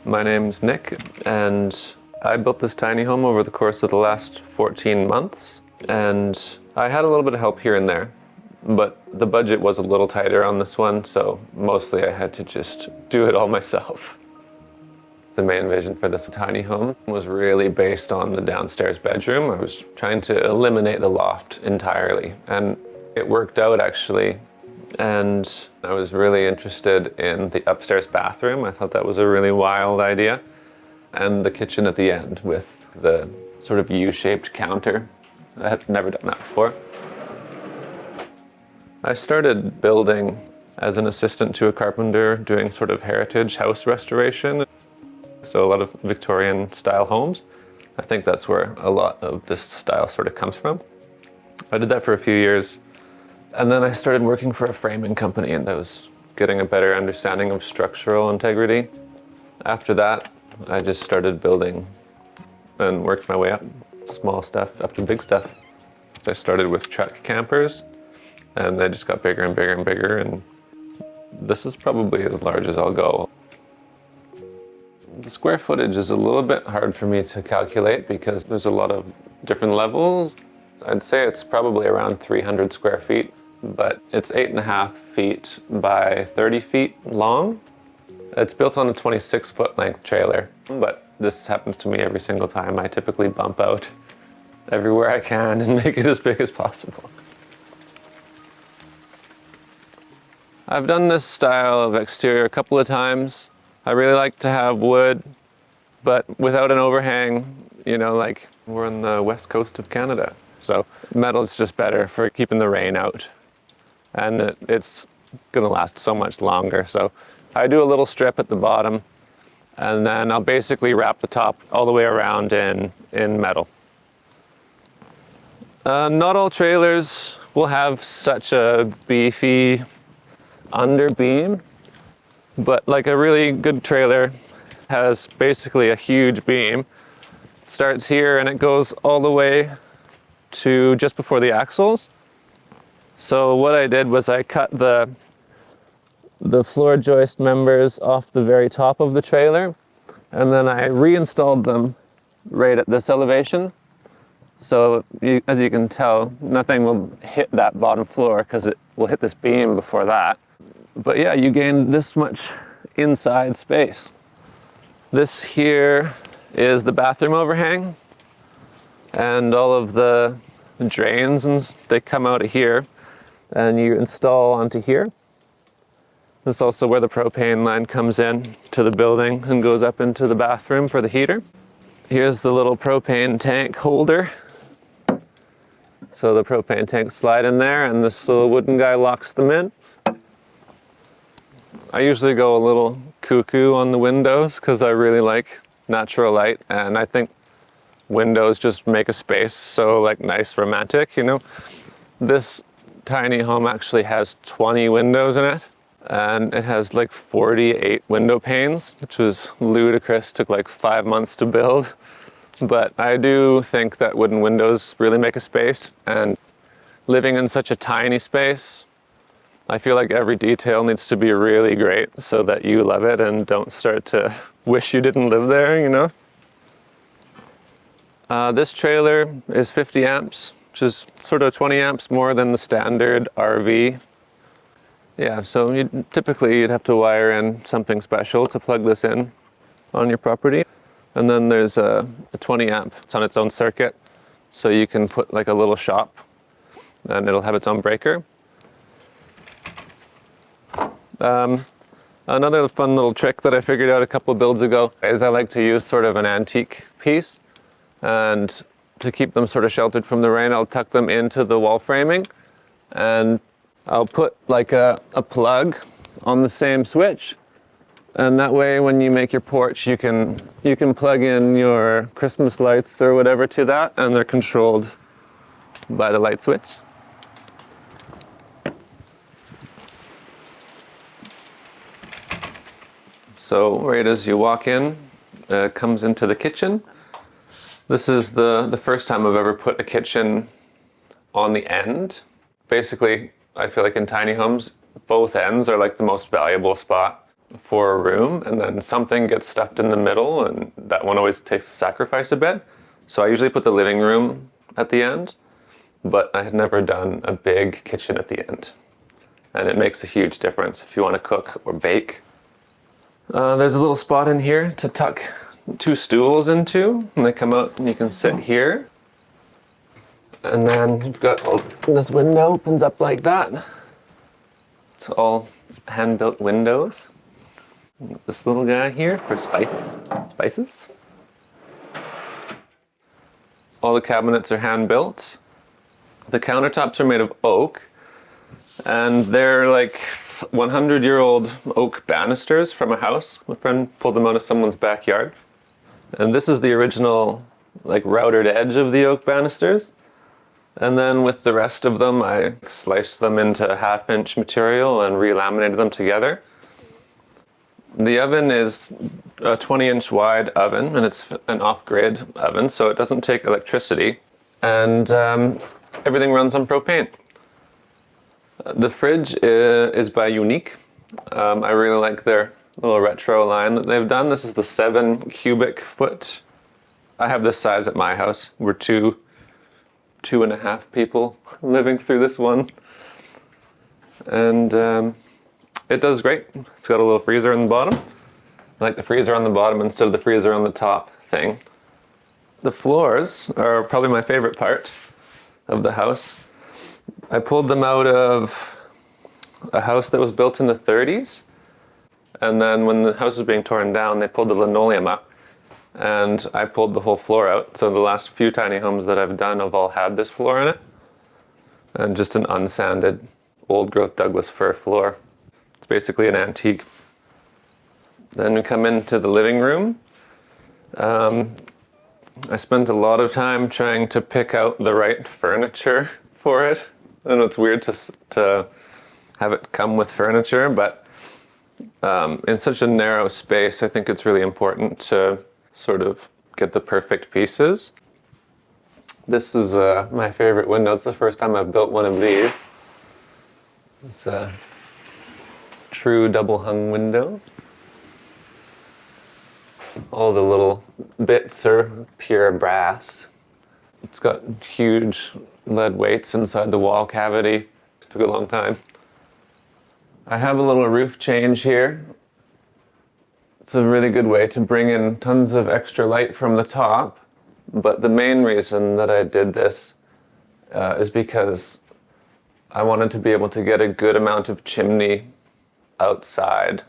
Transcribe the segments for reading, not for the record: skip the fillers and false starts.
My name's Nick, and I built this tiny home over the course of the last 14 months, and I had a little bit of help here and there, but the budget was a little tighter on this one, so mostly I had to just do it all myself. The main vision for this tiny home was really based on the downstairs bedroom. I was trying to eliminate the loft entirely, and it worked out actually. And I was really interested in the upstairs bathroom. I thought that was a really wild idea. And the kitchen at the end with the sort of U-shaped counter. I had never done that before. I started building as an assistant to a carpenter doing sort of heritage house restoration. So a lot of Victorian style homes. I think that's where a lot of this style sort of comes from. I did that for a few years. And then I started working for a framing company, and I was getting a better understanding of structural integrity. After that, I just started building and worked my way up, small stuff up to big stuff. I started with truck campers, and they just got bigger and bigger and bigger, and this is probably as large as I'll go. The square footage is a little bit hard for me to calculate because there's a lot of different levels. I'd say it's probably around 300 square feet, but it's 8.5 feet by 30 feet long. It's built on a 26-foot length trailer, but this happens to me every single time. I typically bump out everywhere I can and make it as big as possible. I've done this style of exterior a couple of times. I really like to have wood, but without an overhang, you know, like we're on the west coast of Canada. So metal is just better for keeping the rain out, and it's gonna last so much longer. So I do a little strip at the bottom, and then I'll basically wrap the top all the way around in metal. Not all trailers will have such a beefy underbeam, but like a really good trailer has basically a huge beam. Starts here and it goes all the way to just before the axles. So what I did was I cut the floor joist members off the very top of the trailer, and then I reinstalled them right at this elevation. So as you can tell, nothing will hit that bottom floor because it will hit this beam before that. But yeah, you gain this much inside space. This here is the bathroom overhang, and all of the drains, and they come out of here and you install onto here. This is also where the propane line comes in to the building and goes up into the bathroom for the heater. Here's the little propane tank holder. So the propane tanks slide in there, and this little wooden guy locks them in. I usually go a little cuckoo on the windows because I really like natural light, and I think windows just make a space so like nice, romantic, you know. This tiny home actually has 20 windows in it, and it has like 48 window panes, which was ludicrous. Took like 5 months to build, but I do think that wooden windows really make a space, and living in such a tiny space, I feel like every detail needs to be really great so that you love it and don't start to wish you didn't live there, you know. This trailer is 50 amps, which is sort of 20 amps more than the standard RV. Yeah, so typically you'd have to wire in something special to plug this in on your property. And then there's a 20 amp, it's on its own circuit, so you can put like a little shop and it'll have its own breaker. Another fun little trick that I figured out a couple builds ago is I like to use sort of an antique piece, and to keep them sort of sheltered from the rain, I'll tuck them into the wall framing, and I'll put like a plug on the same switch, and that way when you make your porch you can plug in your Christmas lights or whatever to that, and they're controlled by the light switch. So right as you walk in, it comes into the kitchen. This is the first time I've ever put a kitchen on the end. Basically, I feel like in tiny homes, both ends are like the most valuable spot for a room, and then something gets stuffed in the middle, and that one always takes a sacrifice a bit. So I usually put the living room at the end, but I had never done a big kitchen at the end. And it makes a huge difference if you want to cook or bake. There's a little spot in here to tuck 2 stools into, and they come out and you can sit here. And then you've got, this window opens up like that. It's all hand-built windows. This little guy here for spices. All the cabinets are hand-built. The countertops are made of oak, and they're like 100-year-old oak banisters from a house. My friend pulled them out of someone's backyard. And this is the original like routed edge of the oak banisters. And then with the rest of them, I sliced them into 1/2-inch material and re-laminated them together. The oven is a 20-inch wide oven, and it's an off-grid oven, so it doesn't take electricity. And everything runs on propane. The fridge is by Unique. I really like their little retro line that they've done. This is the 7 cubic foot. I have this size at my house. We're 2.5 people living through this one. And it does great. It's got a little freezer on the bottom. I like the freezer on the bottom instead of the freezer on the top thing. The floors are probably my favorite part of the house. I pulled them out of a house that was built in the 30s. And then when the house was being torn down, they pulled the linoleum up. And I pulled the whole floor out. So the last few tiny homes that I've done have all had this floor in it. And just an unsanded, old-growth Douglas fir floor. It's basically an antique. Then we come into the living room. I spent a lot of time trying to pick out the right furniture for it. I know it's weird to have it come with furniture, but in such a narrow space, I think it's really important to sort of get the perfect pieces. This is my favorite window. It's the first time I've built one of these. It's a true double hung window. All the little bits are pure brass. It's got huge lead weights inside the wall cavity. It took a long time. I have a little roof change here. It's a really good way to bring in tons of extra light from the top. But the main reason that I did this is because I wanted to be able to get a good amount of chimney outside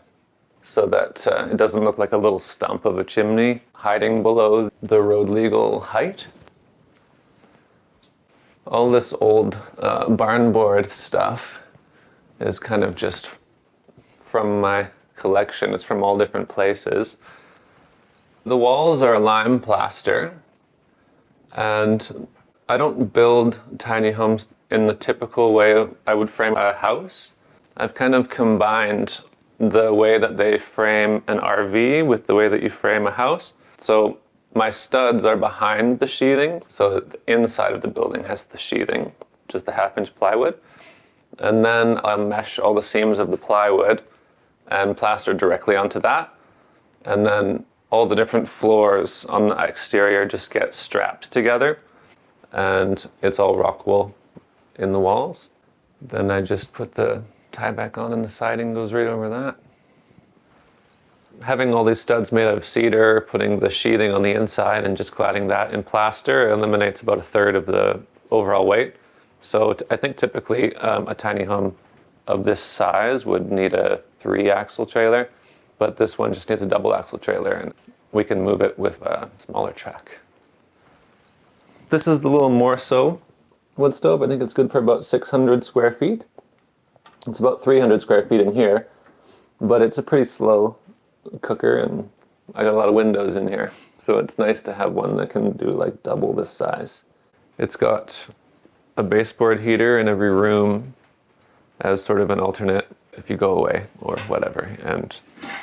so that it doesn't look like a little stump of a chimney hiding below the road legal height. All this old barn board stuff is kind of just from my collection. It's from all different places. The walls are lime plaster, and I don't build tiny homes in the typical way I would frame a house. I've kind of combined the way that they frame an RV with the way that you frame a house. So my studs are behind the sheathing, so that the inside of the building has the sheathing, which is the 1/2-inch plywood. And then I'll mesh all the seams of the plywood and plaster directly onto that. And then all the different floors on the exterior just get strapped together, and it's all rock wool in the walls. Then I just put the tie back on and the siding goes right over that. Having all these studs made out of cedar, putting the sheathing on the inside and just cladding that in plaster eliminates about 1/3 of the overall weight. So I think typically a tiny home of this size would need a 3-axle trailer, but this one just needs a double-axle trailer, and we can move it with a smaller truck. This is the little Morso wood stove. I think it's good for about 600 square feet. It's about 300 square feet in here, but it's a pretty slow cooker, and I got a lot of windows in here, so it's nice to have one that can do like double this size. It's got a baseboard heater in every room as sort of an alternate if you go away or whatever, and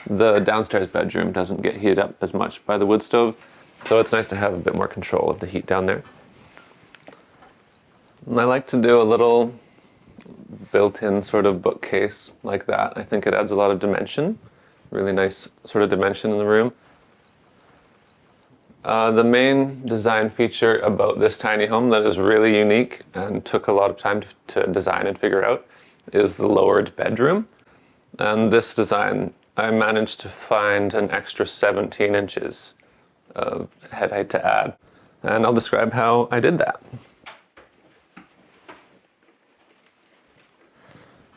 the downstairs bedroom doesn't get heated up as much by the wood stove, so it's nice to have a bit more control of the heat down there. And I like to do a little built-in sort of bookcase like that. I think it adds a lot of dimension, really nice sort of dimension in the room. The main design feature about this tiny home that is really unique and took a lot of time to design and figure out is the lowered bedroom. And this design, I managed to find an extra 17 inches of head height to add. And I'll describe how I did that.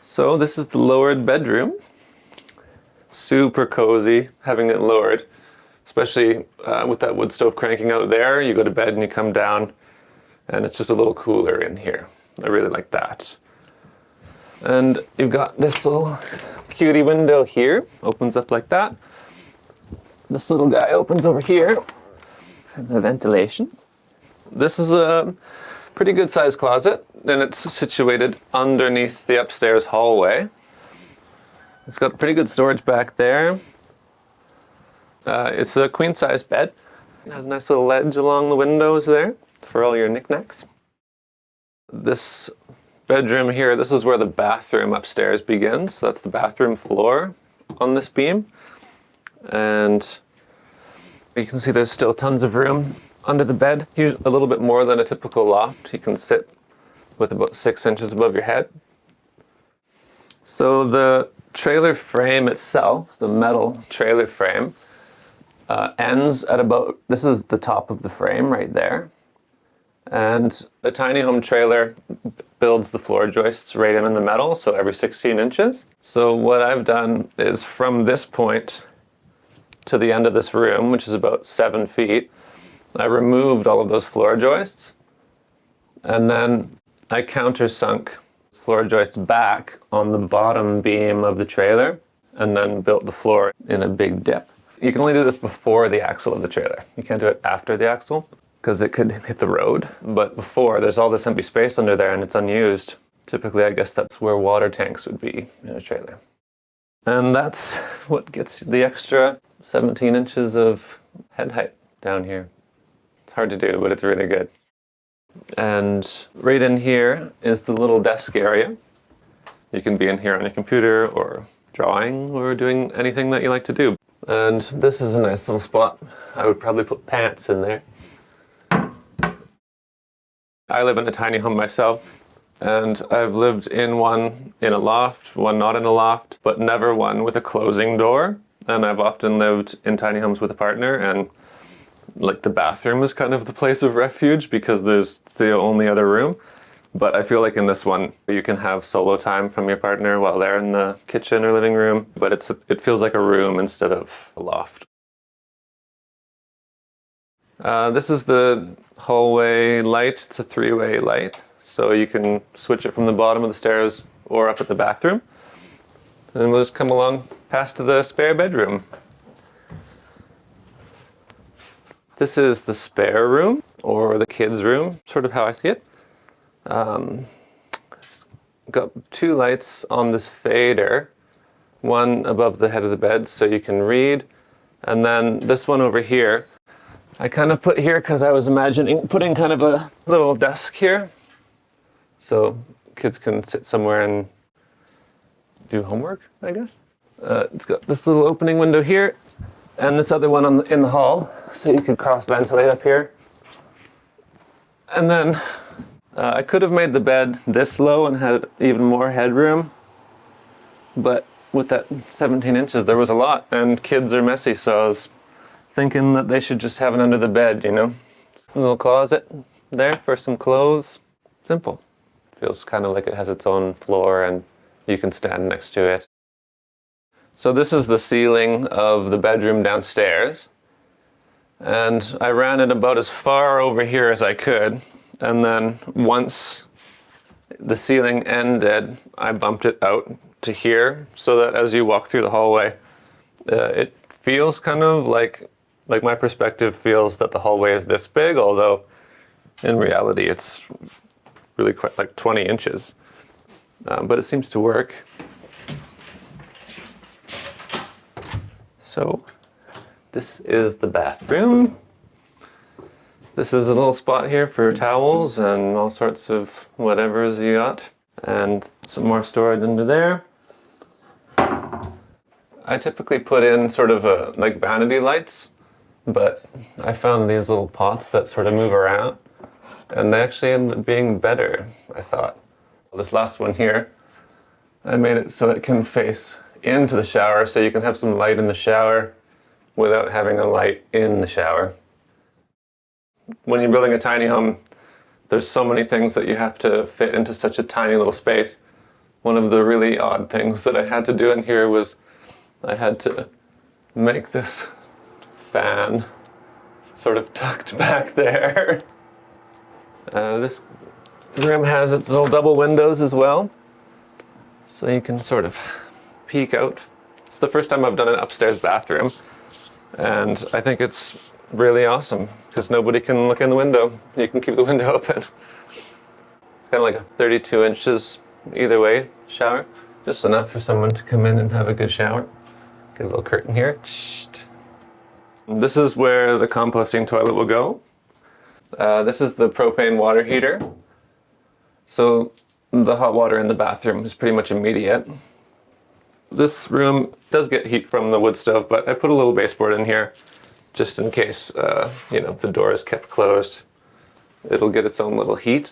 So this is the lowered bedroom. Super cozy having it lowered, especially with that wood stove cranking out there. You go to bed and you come down and it's just a little cooler in here. I really like that. And you've got this little cutie window here, opens up like that. This little guy opens over here for the ventilation. This is a pretty good sized closet, and it's situated underneath the upstairs hallway. It's got pretty good storage back there. It's a queen size bed. It has a nice little ledge along the windows there for all your knickknacks. This bedroom here, this is where the bathroom upstairs begins. So that's the bathroom floor on this beam. And you can see there's still tons of room under the bed. Here's a little bit more than a typical loft. You can sit with about 6 inches above your head. So the trailer frame itself, the metal trailer frame, ends at about, this is the top of the frame right there. And a tiny home trailer builds the floor joists right in the metal, so every 16 inches. So what I've done is from this point to the end of this room, which is about 7 feet, I removed all of those floor joists, and then I countersunk floor joists back on the bottom beam of the trailer, and then built the floor in a big dip. You can only do this before the axle of the trailer. You can't do it after the axle, because it could hit the road. But before, there's all this empty space under there and it's unused. Typically, I guess that's where water tanks would be in a trailer. And that's what gets the extra 17 inches of head height down here. It's hard to do, but it's really good. And right in here is the little desk area. You can be in here on your computer or drawing or doing anything that you like to do. And this is a nice little spot. I would probably put pants in there. I live in a tiny home myself, and I've lived in one in a loft, one not in a loft, but never one with a closing door. And I've often lived in tiny homes with a partner, and like the bathroom is kind of the place of refuge because it's the only other room. But I feel like in this one, you can have solo time from your partner while they're in the kitchen or living room, but it feels like a room instead of a loft. This is the hallway light. It's a 3-way light, so you can switch it from the bottom of the stairs or up at the bathroom. And we'll just come along past the spare bedroom. This is the spare room, or the kids' room, sort of how I see it. It's got 2 lights on this fader, one above the head of the bed so you can read, and then this one over here I kind of put here because I was imagining putting kind of a little desk here so kids can sit somewhere and do homework, I guess. It's got this little opening window here and this other one in the hall, so you could cross ventilate up here. And then I could have made the bed this low and had even more headroom, but with that 17 inches there was a lot, and kids are messy, so I was thinking that they should just have it under the bed, you know. A little closet there for some clothes. Simple. Feels kind of like it has its own floor and you can stand next to it. So this is the ceiling of the bedroom downstairs, and I ran it about as far over here as I could, and then once the ceiling ended I bumped it out to here so that as you walk through the hallway it feels kind of like my perspective feels that the hallway is this big, although in reality it's really quite like 20 inches. But it seems to work. So this is the bathroom. This is a little spot here for towels and all sorts of whatevers you got. And some more storage under there. I typically put in sort of like vanity lights, but I found these little pots that sort of move around, and they actually end up being better, I thought. This last one here, I made it so it can face into the shower, so you can have some light in the shower without having a light in the shower. When you're building a tiny home, there's so many things that you have to fit into such a tiny little space. One of the really odd things that I had to do in here was I had to make this fan sort of tucked back there. This room has its little double windows as well, so you can sort of peek out. It's the first time I've done an upstairs bathroom, and I think it's really awesome because nobody can look in the window. You can keep the window open. It's kind of like a 32 inches either way shower, just enough for someone to come in and have a good shower. Get a little curtain here. This is where the composting toilet will go. This is the propane water heater. So the hot water in the bathroom is pretty much immediate. This room does get heat from the wood stove, but I put a little baseboard in here just in case, if the door is kept closed, it'll get its own little heat.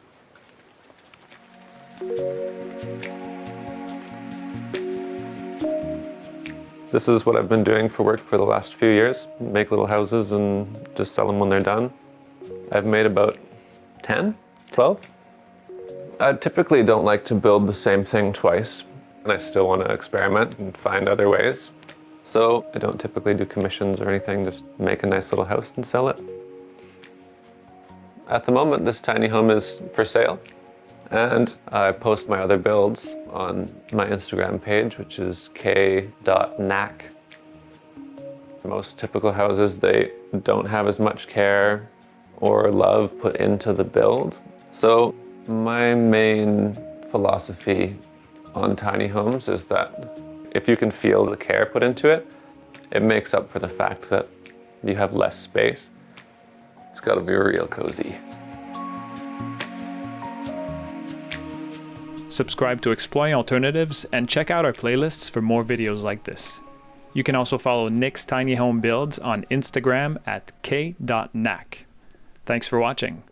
This is what I've been doing for work for the last few years. Make little houses and just sell them when they're done. I've made about 10, 12. I typically don't like to build the same thing twice, and I still want to experiment and find other ways. So I don't typically do commissions or anything, just make a nice little house and sell it. At the moment, this tiny home is for sale, and I post my other builds on my Instagram page, which is k.knack. Most typical houses, they don't have as much care or love put into the build. So my main philosophy on tiny homes is that if you can feel the care put into it, it makes up for the fact that you have less space. It's got to be real cozy. Subscribe to Exploring Alternatives and check out our playlists for more videos like this. You can also follow Nick's Tiny Home Builds on Instagram at k.knack. Thanks for watching.